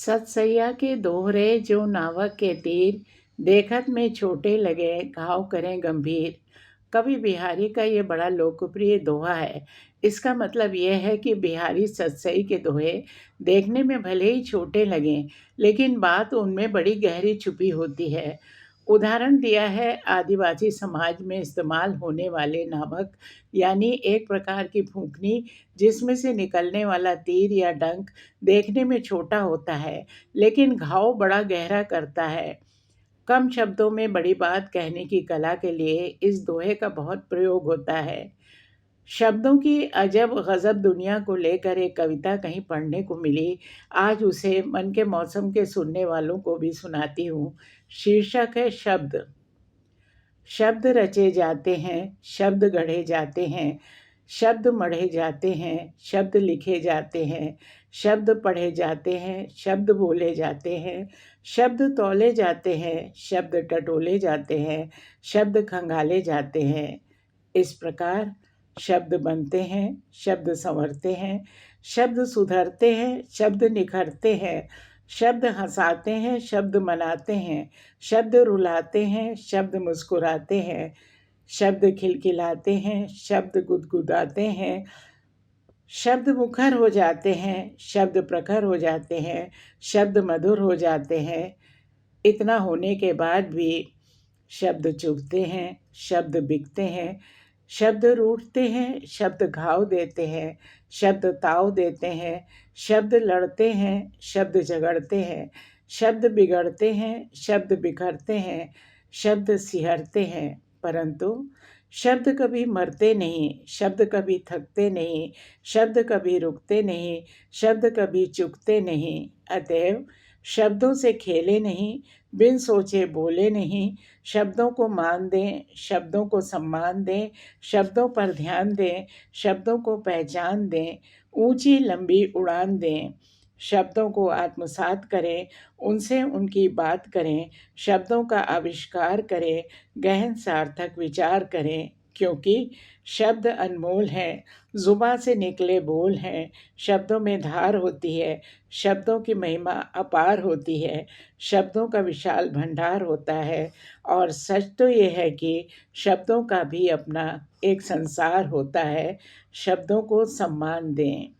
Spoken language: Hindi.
सतसैया के दोहरे जो नावक के तीर, देखत में छोटे लगे घाव करें गंभीर। कवि बिहारी का ये बड़ा लोकप्रिय दोहा है। इसका मतलब यह है कि बिहारी सतसई के दोहे देखने में भले ही छोटे लगें, लेकिन बात उनमें बड़ी गहरी छुपी होती है। उदाहरण दिया है आदिवासी समाज में इस्तेमाल होने वाले नावक, यानी एक प्रकार की फूंकनी जिसमें से निकलने वाला तीर या डंक देखने में छोटा होता है, लेकिन घाव बड़ा गहरा करता है। कम शब्दों में बड़ी बात कहने की कला के लिए इस दोहे का बहुत प्रयोग होता है। शब्दों की अजब गजब दुनिया को लेकर एक कविता कहीं पढ़ने को मिली। आज उसे मन के मौसम के सुनने वालों को भी सुनाती हूँ। शीर्षक है शब्द। शब्द रचे जाते हैं, शब्द गढ़े जाते हैं, शब्द मढ़े जाते हैं, शब्द लिखे जाते हैं, शब्द पढ़े जाते हैं, शब्द बोले जाते हैं, शब्द तौले जाते हैं, शब्द टटोले जाते हैं, शब्द खंगाले जाते हैं। इस प्रकार शब्द बनते हैं, शब्द संवरते हैं, शब्द सुधरते हैं, शब्द निखरते हैं, शब्द हंसाते हैं, शब्द मनाते हैं, शब्द रुलाते हैं, शब्द मुस्कुराते हैं, शब्द खिलखिलाते हैं, शब्द गुदगुदाते हैं, शब्द मुखर हो जाते हैं, शब्द प्रखर हो जाते हैं, शब्द मधुर हो जाते हैं। इतना होने के बाद भी शब्द चुभते हैं, शब्द बिकते हैं, शब्द रूठते हैं, शब्द घाव देते हैं, शब्द ताव देते हैं, शब्द लड़ते हैं, शब्द झगड़ते हैं, शब्द बिगड़ते हैं, शब्द बिखरते हैं, शब्द सिहरते हैं। परंतु शब्द कभी मरते नहीं, शब्द कभी थकते नहीं, शब्द कभी रुकते नहीं, शब्द कभी चुकते नहीं। अतएव शब्दों से खेले नहीं, बिन सोचे बोले नहीं, शब्दों को मान दें, शब्दों को सम्मान दें, शब्दों पर ध्यान दें, शब्दों को पहचान दें, ऊंची लंबी उड़ान दें, शब्दों को आत्मसात करें, उनसे उनकी बात करें, शब्दों का आविष्कार करें, गहन सार्थक विचार करें, क्योंकि शब्द अनमोल हैं, जुबां से निकले बोल हैं, शब्दों में धार होती है, शब्दों की महिमा अपार होती है, शब्दों का विशाल भंडार होता है। और सच तो ये है कि शब्दों का भी अपना एक संसार होता है। शब्दों को सम्मान दें।